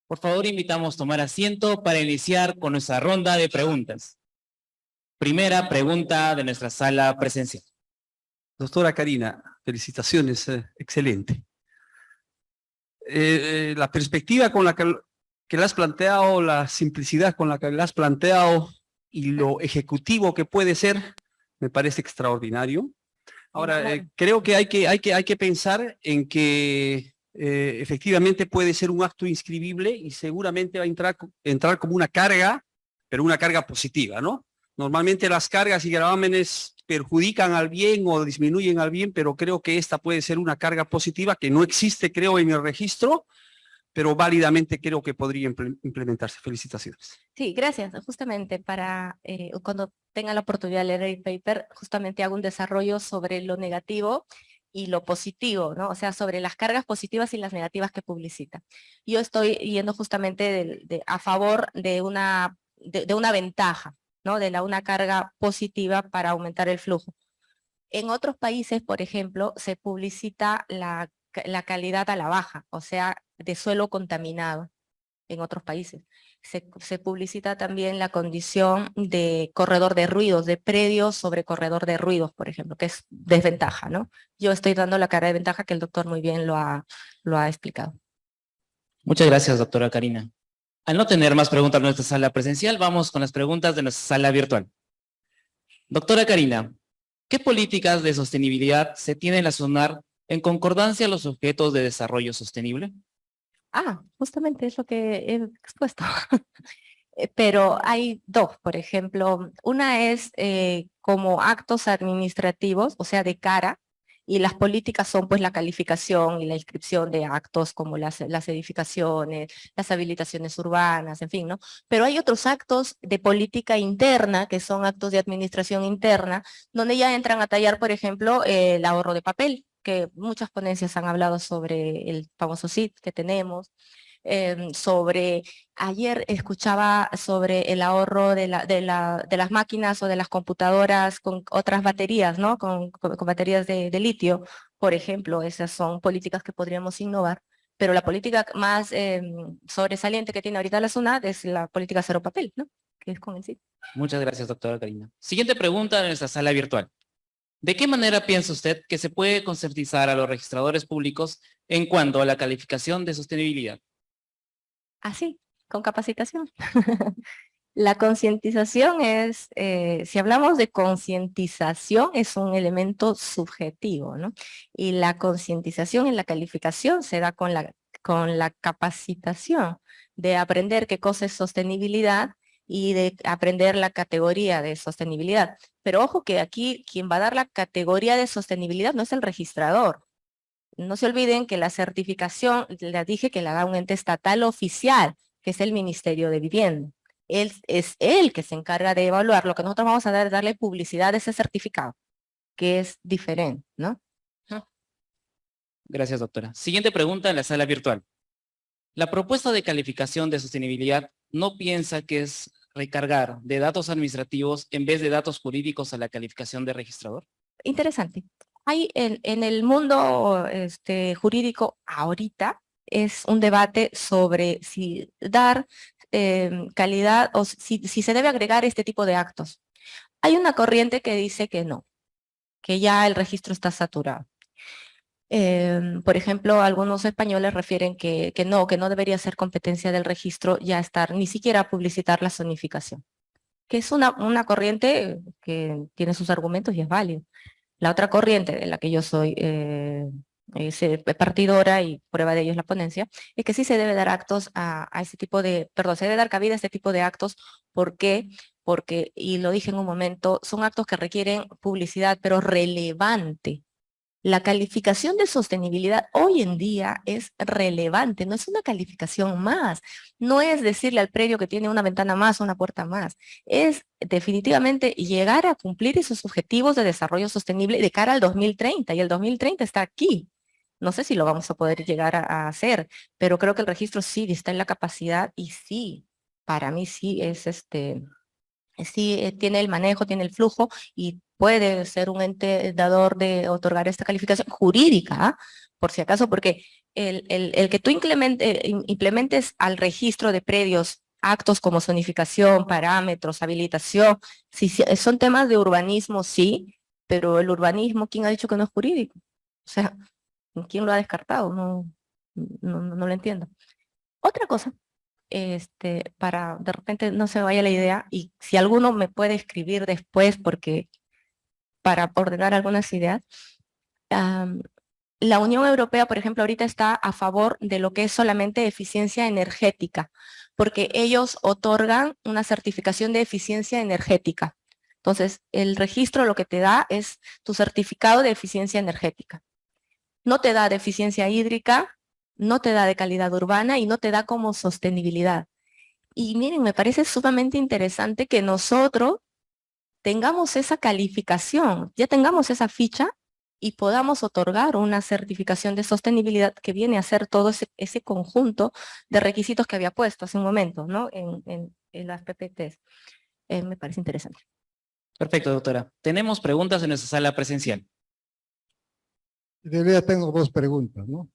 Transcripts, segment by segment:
Por favor, invitamos a tomar asiento para iniciar con nuestra ronda de preguntas. Primera pregunta de nuestra sala presencial. Doctora Karina, felicitaciones, excelente. La perspectiva con la que la has planteado, la simplicidad con la que la has planteado y lo ejecutivo que puede ser, me parece extraordinario. Ahora, creo que hay que pensar en que efectivamente puede ser un acto inscribible y seguramente va a entrar como una carga, pero una carga positiva, ¿no? Normalmente las cargas y gravámenes perjudican al bien o disminuyen al bien, pero creo que esta puede ser una carga positiva que no existe, creo, en el registro, pero válidamente creo que podría implementarse. Felicitaciones. Sí, gracias. Justamente para cuando tenga la oportunidad de leer el paper, justamente hago un desarrollo sobre lo negativo y lo positivo, ¿no? O sea, sobre las cargas positivas y las negativas que publicita. Yo estoy yendo justamente a favor de una ventaja, ¿no? De una carga positiva para aumentar el flujo. En otros países, por ejemplo, se publicita la calidad a la baja, o sea, de suelo contaminado en otros países. Se publicita también la condición de corredor de ruidos, de predio sobre corredor de ruidos, por ejemplo, que es desventaja, ¿no? Yo estoy dando la cara de ventaja que el doctor muy bien lo ha explicado. Muchas gracias, doctora Karina. Al no tener más preguntas en nuestra sala presencial, vamos con las preguntas de nuestra sala virtual. Doctora Karina, ¿qué políticas de sostenibilidad se tienen a SUNAR en concordancia a los objetos de desarrollo sostenible? Justamente es lo que he expuesto. Pero hay dos, por ejemplo. Una es como actos administrativos, o sea, de cara, y las políticas son pues la calificación y la inscripción de actos como las edificaciones, las habilitaciones urbanas, en fin, ¿no? Pero hay otros actos de política interna, que son actos de administración interna, donde ya entran a tallar, por ejemplo, el ahorro de papel, que muchas ponencias han hablado sobre el famoso SIT que tenemos, ayer escuchaba sobre el ahorro de las máquinas o de las computadoras con otras baterías, ¿no? Con baterías de litio, por ejemplo. Esas son políticas que podríamos innovar, pero la política más sobresaliente que tiene ahorita la SUNAT es la política cero papel, ¿no? Que es con el SIT. Muchas gracias, doctora Karina. Siguiente pregunta de nuestra sala virtual. ¿De qué manera piensa usted que se puede concientizar a los registradores públicos en cuanto a la calificación de sostenibilidad? Así, con capacitación. La concientización es, si hablamos de concientización, es un elemento subjetivo, ¿no? Y la concientización en la calificación se da con la capacitación de aprender qué cosa es sostenibilidad y de aprender la categoría de sostenibilidad. Pero ojo que aquí quien va a dar la categoría de sostenibilidad no es el registrador. No se olviden que la certificación, les dije que la da un ente estatal oficial, que es el Ministerio de Vivienda. Es él que se encarga de evaluar. Lo que nosotros vamos a dar es darle publicidad a ese certificado, que es diferente, ¿no? Gracias, doctora. Siguiente pregunta en la sala virtual. La propuesta de calificación de sostenibilidad no piensa que es recargar de datos administrativos en vez de datos jurídicos a la calificación de registrador. Interesante. Hay en el mundo jurídico ahorita es un debate sobre si dar calidad o si se debe agregar este tipo de actos. Hay una corriente que dice que no, que ya el registro está saturado. Por ejemplo, algunos españoles refieren que no debería ser competencia del registro ya estar, ni siquiera publicitar la zonificación, que es una corriente que tiene sus argumentos y es válido. La otra corriente de la que yo soy partidora, y prueba de ello es la ponencia, es que sí se debe dar actos a ese tipo de, perdón, se debe dar cabida a este tipo de actos. ¿Por qué? Porque, y lo dije en un momento, son actos que requieren publicidad, pero relevante. La calificación de sostenibilidad hoy en día es relevante, no es una calificación más, no es decirle al predio que tiene una ventana más o una puerta más, es definitivamente llegar a cumplir esos objetivos de desarrollo sostenible de cara al 2030, y el 2030 está aquí. No sé si lo vamos a poder llegar a hacer, pero creo que el registro sí está en la capacidad y sí, para mí sí es sí tiene el manejo, tiene el flujo y puede ser un ente dador de otorgar esta calificación jurídica, ¿ah? Por si acaso, porque el que tú implementes al registro de predios actos como zonificación, parámetros, habilitación, son temas de urbanismo, sí, pero el urbanismo, ¿quién ha dicho que no es jurídico? O sea, ¿quién lo ha descartado? No lo entiendo. Otra cosa, para de repente no se vaya la idea, y si alguno me puede escribir después, porque para ordenar algunas ideas, la Unión Europea, por ejemplo, ahorita está a favor de lo que es solamente eficiencia energética, porque ellos otorgan una certificación de eficiencia energética. Entonces, el registro lo que te da es tu certificado de eficiencia energética. No te da de eficiencia hídrica, no te da de calidad urbana y no te da como sostenibilidad. Y miren, me parece sumamente interesante que nosotros tengamos esa calificación, ya tengamos esa ficha y podamos otorgar una certificación de sostenibilidad que viene a ser todo ese conjunto de requisitos que había puesto hace un momento, ¿no? En las PPTs. Me parece interesante. Perfecto, doctora. Tenemos preguntas en nuestra sala presencial. De verdad tengo dos preguntas, ¿no?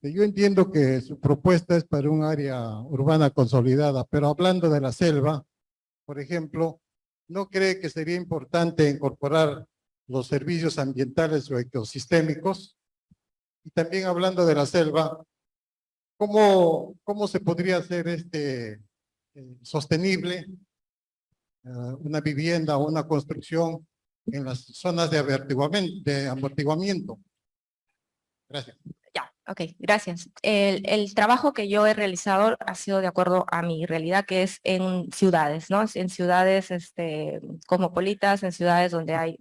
Yo entiendo que su propuesta es para un área urbana consolidada, pero hablando de la selva, por ejemplo, ¿no cree que sería importante incorporar los servicios ambientales o ecosistémicos? Y también hablando de la selva, ¿cómo se podría hacer sostenible una vivienda o una construcción en las zonas de amortiguamiento? Gracias. Ya, ok, gracias. El trabajo que yo he realizado ha sido de acuerdo a mi realidad, que es en ciudades, ¿no? En ciudades cosmopolitas, en ciudades donde hay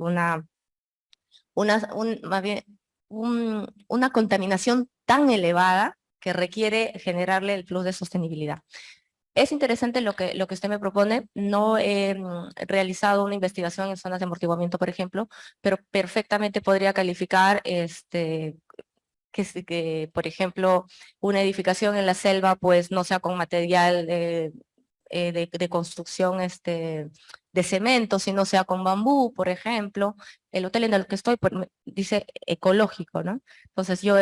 más bien, una contaminación tan elevada que requiere generarle el plus de sostenibilidad. Es interesante lo que usted me propone. No he realizado una investigación en zonas de amortiguamiento, por ejemplo, pero perfectamente podría calificar que, por ejemplo, una edificación en la selva pues no sea con material de construcción de cemento, sino sea con bambú, por ejemplo. El hotel en el que estoy dice ecológico, ¿no? Entonces yo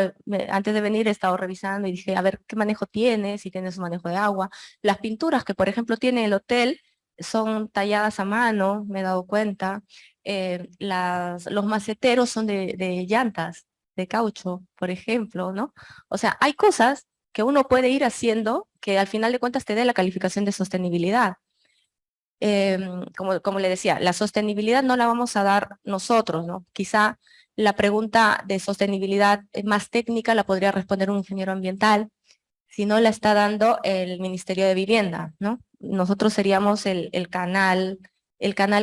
antes de venir he estado revisando y dije, a ver, ¿qué manejo tiene? Si tiene su manejo de agua. Las pinturas que, por ejemplo, tiene el hotel son talladas a mano, me he dado cuenta. Los maceteros son de llantas, de caucho, por ejemplo, ¿no? O sea, hay cosas que uno puede ir haciendo que al final de cuentas te dé la calificación de sostenibilidad. Como le decía, la sostenibilidad no la vamos a dar nosotros, ¿no? Quizá la pregunta de sostenibilidad más técnica la podría responder un ingeniero ambiental, si no la está dando el Ministerio de Vivienda, ¿no? Nosotros seríamos el canal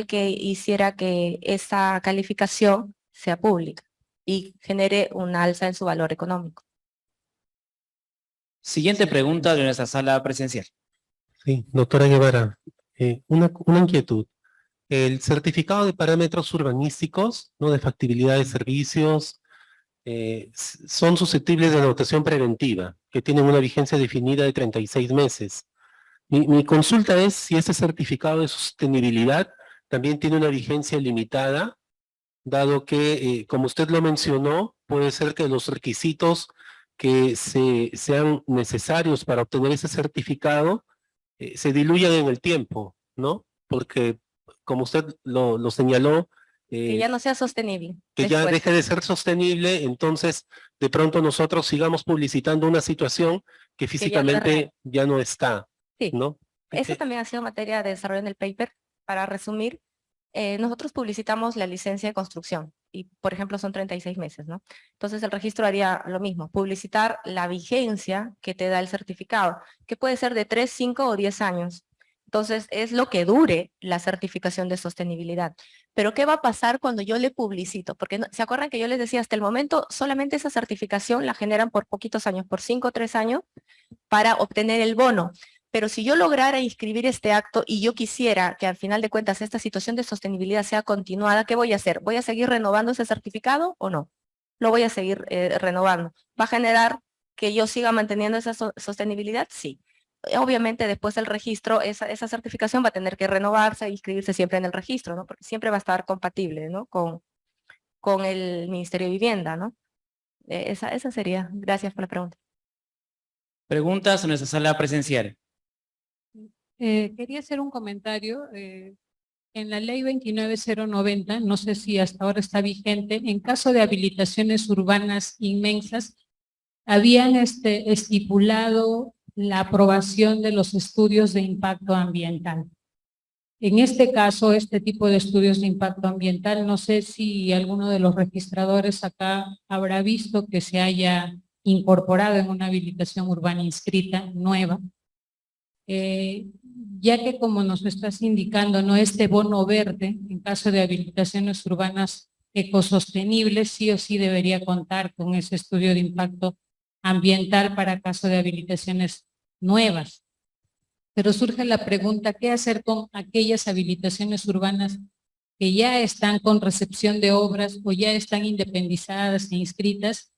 que hiciera que esa calificación sea pública y genere un alza en su valor económico. Siguiente pregunta de nuestra sala presencial. Sí, doctora Guevara, una inquietud. El certificado de parámetros urbanísticos, ¿no? De factibilidad de servicios, son susceptibles de anotación preventiva, que tienen una vigencia definida de 36 meses. Mi consulta es si ese certificado de sostenibilidad también tiene una vigencia limitada, dado que, como usted lo mencionó, puede ser que los requisitos que sean necesarios para obtener ese certificado se diluyan en el tiempo, ¿no? Porque, como usted lo señaló, Que ya no sea sostenible. que ya después. deje de ser sostenible, entonces de pronto nosotros sigamos publicitando una situación que físicamente ya no está, Sí. ¿no? Eso también ha sido materia de desarrollo en el paper. Para resumir, nosotros publicitamos la licencia de construcción y, por ejemplo, son 36 meses, ¿no? Entonces el registro haría lo mismo, publicitar la vigencia que te da el certificado, que puede ser de 3, 5 o 10 años. Entonces es lo que dure la certificación de sostenibilidad. Pero ¿qué va a pasar cuando yo le publicito? Porque ¿se acuerdan que yo les decía hasta el momento solamente esa certificación la generan por poquitos años, por 5 o 3 años, para obtener el bono? Pero si yo lograra inscribir este acto y yo quisiera que al final de cuentas esta situación de sostenibilidad sea continuada, ¿qué voy a hacer? ¿Voy a seguir renovando ese certificado o no? Lo voy a seguir renovando. ¿Va a generar que yo siga manteniendo esa sostenibilidad? Sí. Obviamente después del registro, esa certificación va a tener que renovarse e inscribirse siempre en el registro, ¿no? Porque siempre va a estar compatible, ¿no? Con el Ministerio de Vivienda, ¿no? Esa sería. Gracias por la pregunta. Preguntas en nuestra sala presencial. Quería hacer un comentario. En la ley 29090, no sé si hasta ahora está vigente, en caso de habilitaciones urbanas inmensas, habían estipulado la aprobación de los estudios de impacto ambiental. En este caso, este tipo de estudios de impacto ambiental, no sé si alguno de los registradores acá habrá visto que se haya incorporado en una habilitación urbana inscrita nueva. Ya que como nos estás indicando, ¿no? Este bono verde, en caso de habilitaciones urbanas ecosostenibles, sí o sí debería contar con ese estudio de impacto ambiental para caso de habilitaciones nuevas. Pero surge la pregunta, ¿qué hacer con aquellas habilitaciones urbanas que ya están con recepción de obras o ya están independizadas e inscritas?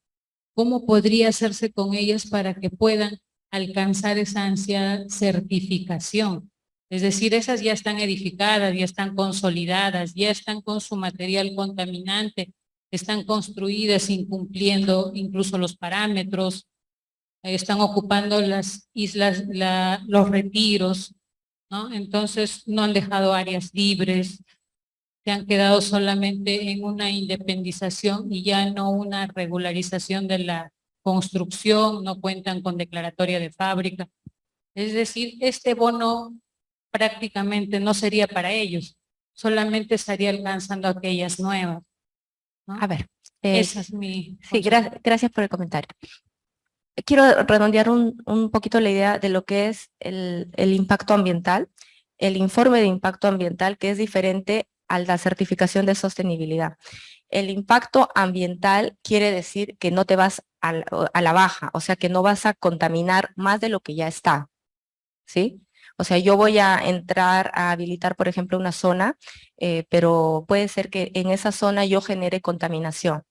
¿Cómo podría hacerse con ellas para que puedan alcanzar esa ansiada certificación? Es decir, esas ya están edificadas, ya están consolidadas, ya están con su material contaminante, están construidas incumpliendo incluso los parámetros, están ocupando las islas, los retiros, ¿no? Entonces no han dejado áreas libres, se han quedado solamente en una independización y ya no una regularización de la construcción, no cuentan con declaratoria de fábrica. Es decir, este bono prácticamente no sería para ellos, solamente estaría alcanzando aquellas nuevas, ¿no? A ver. Esa es mi Sí, consulta. gracias por el comentario. Quiero redondear un poquito la idea de lo que es el impacto ambiental, el informe de impacto ambiental, que es diferente a la certificación de sostenibilidad. El impacto ambiental quiere decir que no te vas a la baja, o sea que no vas a contaminar más de lo que ya está, ¿sí? O sea, yo voy a entrar a habilitar, por ejemplo, una zona, pero puede ser que en esa zona yo genere contaminación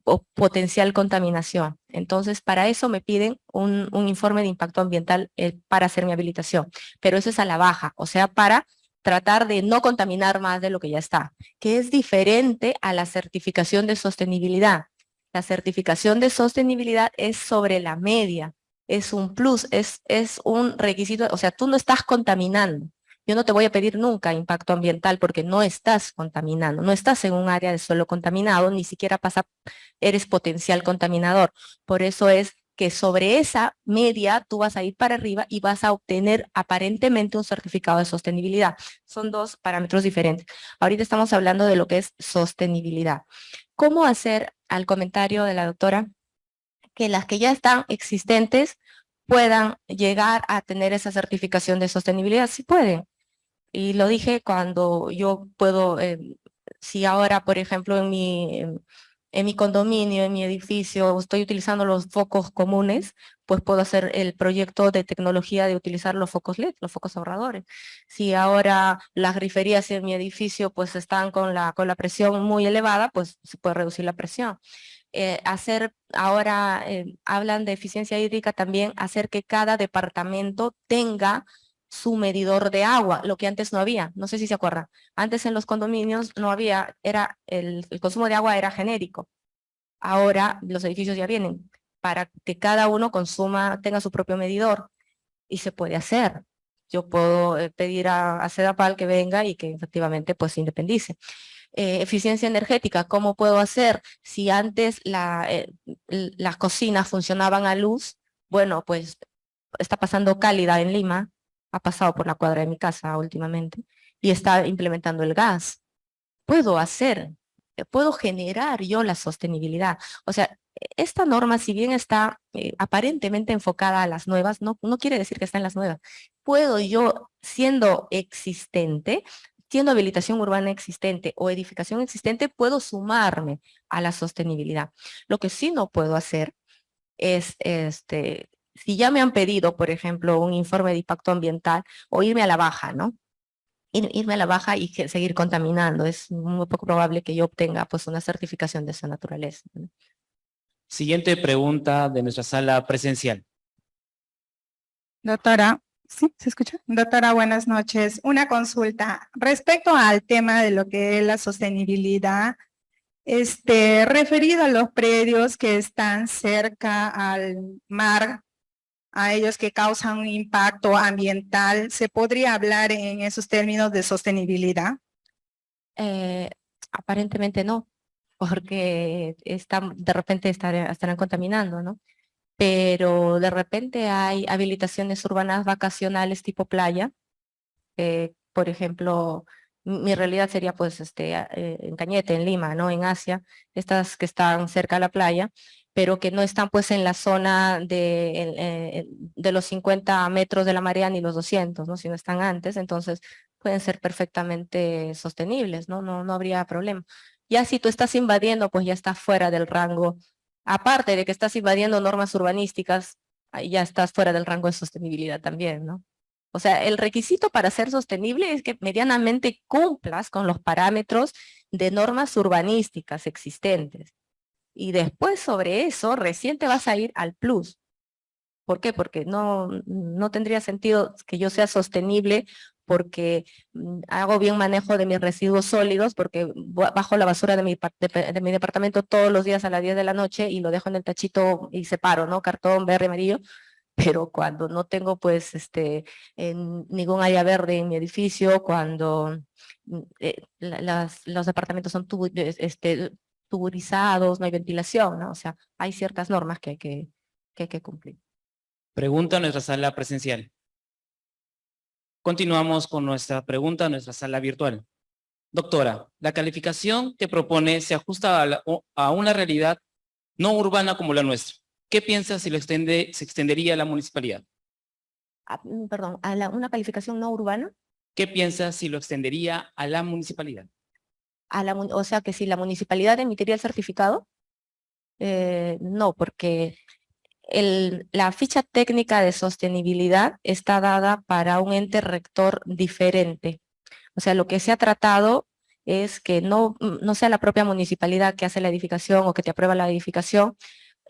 o potencial contaminación. Entonces, para eso me piden un informe de impacto ambiental para hacer mi habilitación, pero eso es a la baja, o sea, para tratar de no contaminar más de lo que ya está, que es diferente a la certificación de sostenibilidad. La certificación de sostenibilidad es sobre la media, es un plus, es un requisito, o sea, tú no estás contaminando. Yo no te voy a pedir nunca impacto ambiental porque no estás contaminando, no estás en un área de suelo contaminado, ni siquiera eres potencial contaminador. Por eso es que sobre esa media tú vas a ir para arriba y vas a obtener aparentemente un certificado de sostenibilidad. Son dos parámetros diferentes. Ahorita estamos hablando de lo que es sostenibilidad. ¿Cómo hacer, al comentario de la doctora, que las que ya están existentes puedan llegar a tener esa certificación de sostenibilidad? Sí pueden. Y lo dije cuando yo puedo, si ahora, por ejemplo, en mi condominio, en mi edificio, estoy utilizando los focos comunes, pues puedo hacer el proyecto de tecnología de utilizar los focos LED, los focos ahorradores. Si ahora las griferías en mi edificio pues están con la presión muy elevada, pues se puede reducir la presión. Ahora hablan de eficiencia hídrica también, hacer que cada departamento tenga su medidor de agua, lo que antes no había, no sé si se acuerdan. Antes en los condominios no había, el consumo de agua era genérico. Ahora los edificios ya vienen para que cada uno tenga su propio medidor y se puede hacer. Yo puedo pedir a Sedapal que venga y que efectivamente pues se independice. Eficiencia energética, ¿cómo puedo hacer? Si antes las cocinas funcionaban a luz, bueno, pues está pasando Cálida en Lima, ha pasado por la cuadra de mi casa últimamente, y está implementando el gas. Puedo generar yo la sostenibilidad. O sea, esta norma, si bien está aparentemente enfocada a las nuevas, no quiere decir que está en las nuevas. Puedo yo, siendo habilitación urbana existente o edificación existente, puedo sumarme a la sostenibilidad. Lo que sí no puedo hacer es, si ya me han pedido, por ejemplo, un informe de impacto ambiental, o irme a la baja, ¿no? Irme a la baja y seguir contaminando. Es muy poco probable que yo obtenga pues una certificación de esa naturaleza, ¿no? Siguiente pregunta de nuestra sala presencial. Doctora, ¿sí? ¿Se escucha? Doctora, buenas noches. Una consulta. Respecto al tema de lo que es la sostenibilidad, Referido a los predios que están cerca al mar, a ellos que causan un impacto ambiental, ¿se podría hablar en esos términos de sostenibilidad? Aparentemente no, porque de repente estarán contaminando, ¿no? Pero de repente hay habilitaciones urbanas vacacionales tipo playa. Por ejemplo, mi realidad sería pues en Cañete, en Lima, ¿no? En Asia, estas que están cerca a la playa, pero que no están pues en la zona de los 50 metros de la marea ni los 200, ¿no? Sino están antes, entonces pueden ser perfectamente sostenibles, ¿no? No habría problema. Ya si tú estás invadiendo, pues ya estás fuera del rango. Aparte de que estás invadiendo normas urbanísticas, ahí ya estás fuera del rango de sostenibilidad también, ¿no? O sea, el requisito para ser sostenible es que medianamente cumplas con los parámetros de normas urbanísticas existentes. Y después sobre eso, recién te vas a ir al plus. ¿Por qué? Porque no tendría sentido que yo sea sostenible porque hago bien manejo de mis residuos sólidos, porque bajo la basura de mi departamento todos los días a las 10 de la noche y lo dejo en el tachito y separo, ¿no? Cartón verde, amarillo. Pero cuando no tengo pues ningún área verde en mi edificio, cuando los departamentos son tuburizados, no hay ventilación, ¿no? O sea, hay ciertas normas que hay que cumplir. Pregunta a nuestra sala presencial. Continuamos con nuestra pregunta a nuestra sala virtual. Doctora, la calificación que propone se ajusta a una realidad no urbana como la nuestra. ¿Qué piensa si se extendería a la municipalidad? Perdón, una calificación no urbana, ¿Qué piensa si lo extendería a la municipalidad? o sea que si la municipalidad emitiría el certificado, no, porque la ficha técnica de sostenibilidad está dada para un ente rector diferente. O sea, lo que se ha tratado es que no sea la propia municipalidad que hace la edificación o que te aprueba la edificación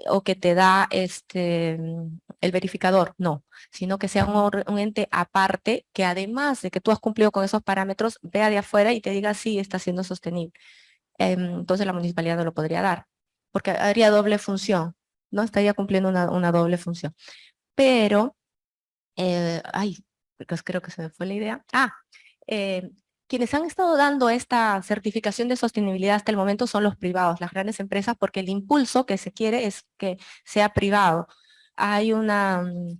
o que te da el verificador, no, sino que sea un ente aparte que además de que tú has cumplido con esos parámetros, vea de afuera y te diga sí, está siendo sostenible. Entonces la municipalidad no lo podría dar, porque haría doble función, ¿no? Estaría cumpliendo una doble función. Pero, pues creo que se me fue la idea. Quienes han estado dando esta certificación de sostenibilidad hasta el momento son los privados, las grandes empresas, porque el impulso que se quiere es que sea privado. Hay el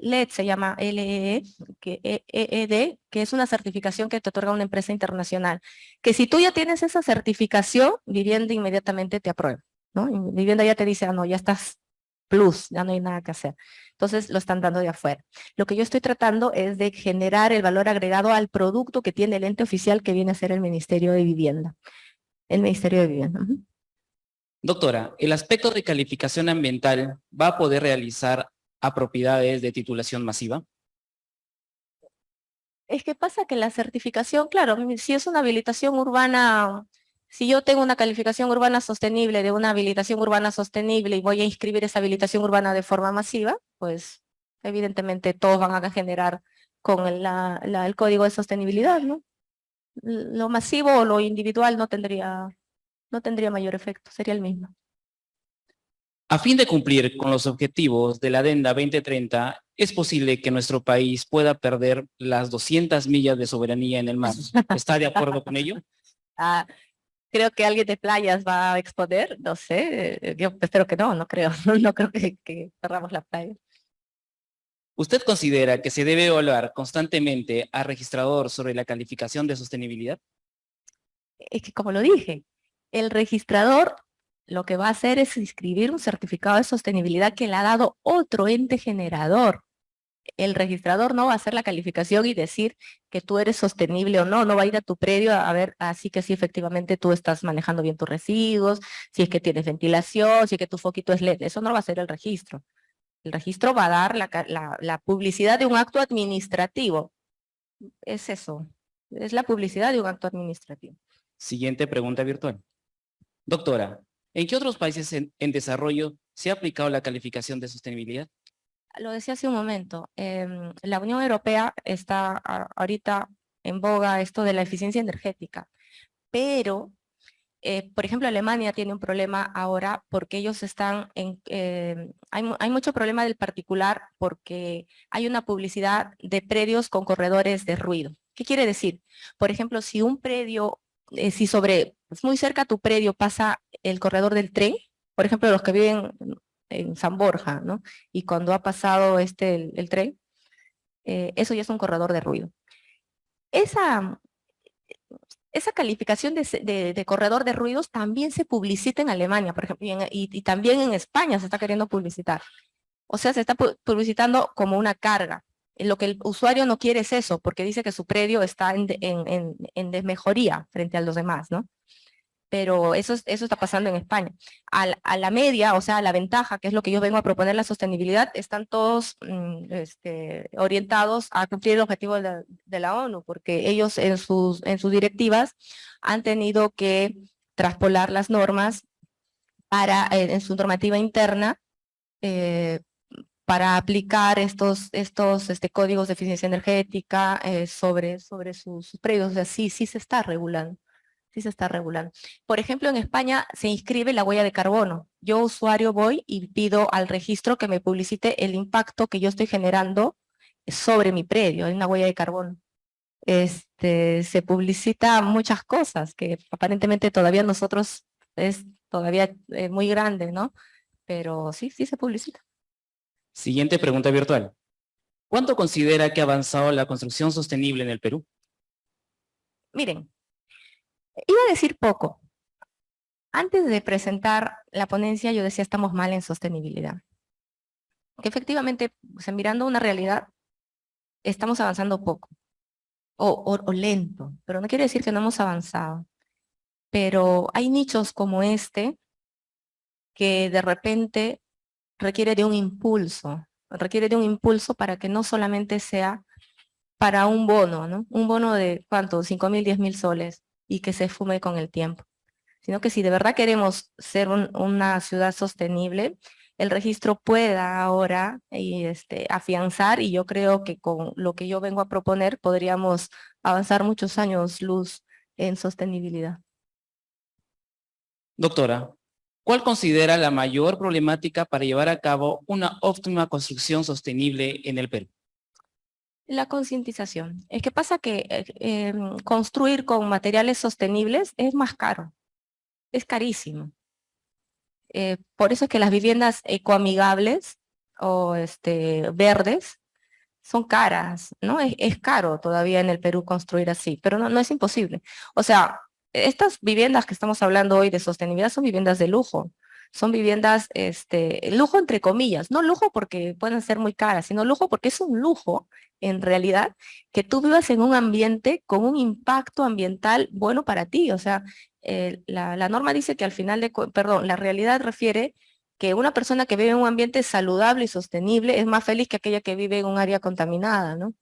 LED se llama LEE, EED, que es una certificación que te otorga una empresa internacional, que si tú ya tienes esa certificación, Vivienda inmediatamente te aprueba, ¿no? Y Vivienda ya te dice, no, ya estás plus, ya no hay nada que hacer. Entonces lo están dando de afuera. Lo que yo estoy tratando es de generar el valor agregado al producto que tiene el ente oficial que viene a ser el Ministerio de Vivienda. El Ministerio de Vivienda. Doctora, ¿el aspecto de calificación ambiental va a poder realizar a propiedades de titulación masiva? Es que pasa que la certificación, claro, si es una habilitación urbana, si yo tengo una calificación urbana sostenible de una habilitación urbana sostenible y voy a inscribir esa habilitación urbana de forma masiva, pues evidentemente todos van a generar con el código de sostenibilidad, ¿no? Lo masivo o lo individual no tendría mayor efecto, sería el mismo. A fin de cumplir con los objetivos de la Adenda 2030, ¿es posible que nuestro país pueda perder las 200 millas de soberanía en el mar? ¿Está de acuerdo con ello? Creo que alguien de playas va a exponer, no sé, yo espero que no creo, no creo que cerramos la playa. ¿Usted considera que se debe evaluar constantemente al registrador sobre la calificación de sostenibilidad? Es que como lo dije, el registrador lo que va a hacer es inscribir un certificado de sostenibilidad que le ha dado otro ente generador. El registrador no va a hacer la calificación y decir que tú eres sostenible o no va a ir a tu predio a ver, así que si efectivamente tú estás manejando bien tus residuos, si es que tienes ventilación, si es que tu foquito es LED, eso no va a ser el registro. El registro va a dar la publicidad de un acto administrativo. Es eso, es la publicidad de un acto administrativo. Siguiente pregunta virtual. Doctora, ¿en qué otros países en desarrollo se ha aplicado la calificación de sostenibilidad? Lo decía hace un momento, la Unión Europea está ahorita en boga esto de la eficiencia energética, pero por ejemplo, Alemania tiene un problema ahora porque ellos están hay mucho problema del particular porque hay una publicidad de predios con corredores de ruido. ¿Qué quiere decir? Por ejemplo, si un predio, si muy cerca a tu predio pasa el corredor del tren, por ejemplo, los que viven en San Borja, ¿no? Y cuando ha pasado el tren, eso ya es un corredor de ruido. Esa calificación de corredor de ruidos también se publicita en Alemania, por ejemplo, y también en España se está queriendo publicitar. O sea, se está publicitando como una carga. Lo que el usuario no quiere es eso, porque dice que su predio está en desmejoría frente a los demás, ¿no? Pero eso está pasando en España. A la media, o sea, a la ventaja, que es lo que yo vengo a proponer, la sostenibilidad, están todos orientados a cumplir el objetivo de la ONU, porque ellos en sus directivas han tenido que traspolar las normas en su normativa interna para aplicar estos códigos de eficiencia energética sobre sus predios. O sea, sí se está regulando. Sí se está regulando. Por ejemplo, en España se inscribe la huella de carbono. Yo, usuario, voy y pido al registro que me publicite el impacto que yo estoy generando sobre mi predio, en una huella de carbono. Se publicita muchas cosas que aparentemente todavía nosotros es todavía muy grande, ¿no? Pero sí se publicita. Siguiente pregunta virtual. ¿Cuánto considera que ha avanzado la construcción sostenible en el Perú? Miren, iba a decir poco. Antes de presentar la ponencia, yo decía estamos mal en sostenibilidad. Que efectivamente, o sea, mirando una realidad, estamos avanzando poco. O lento, pero no quiere decir que no hemos avanzado. Pero hay nichos como este que de repente requiere de un impulso para que no solamente sea para un bono, ¿no? Un bono de, ¿cuánto? 5.000, 10.000 soles y que se fume con el tiempo. Sino que si de verdad queremos ser una ciudad sostenible, el registro pueda ahora afianzar, y yo creo que con lo que yo vengo a proponer podríamos avanzar muchos años luz en sostenibilidad. Doctora, ¿cuál considera la mayor problemática para llevar a cabo una óptima construcción sostenible en el Perú? La concientización. Es que pasa que construir con materiales sostenibles es más caro. Es carísimo. Por eso es que las viviendas ecoamigables o verdes son caras, ¿no? Es caro todavía en el Perú construir así, pero no es imposible. O sea, estas viviendas que estamos hablando hoy de sostenibilidad son viviendas de lujo. Son viviendas, lujo entre comillas, no lujo porque pueden ser muy caras, sino lujo porque es un lujo, en realidad, que tú vivas en un ambiente con un impacto ambiental bueno para ti. O sea, la norma dice que al final la realidad refiere que una persona que vive en un ambiente saludable y sostenible es más feliz que aquella que vive en un área contaminada, ¿no?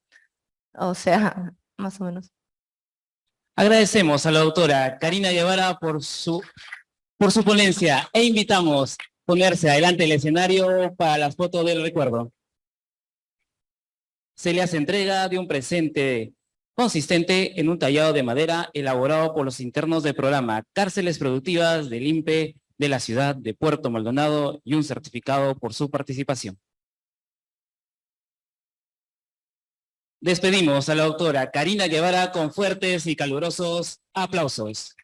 O sea, más o menos. Agradecemos a la doctora Karina Guevara por su ponencia e invitamos a ponerse adelante el escenario para las fotos del recuerdo. Se le hace entrega de un presente consistente en un tallado de madera elaborado por los internos del programa Cárceles Productivas del INPE de la ciudad de Puerto Maldonado y un certificado por su participación. Despedimos a la doctora Karina Guevara con fuertes y calurosos aplausos.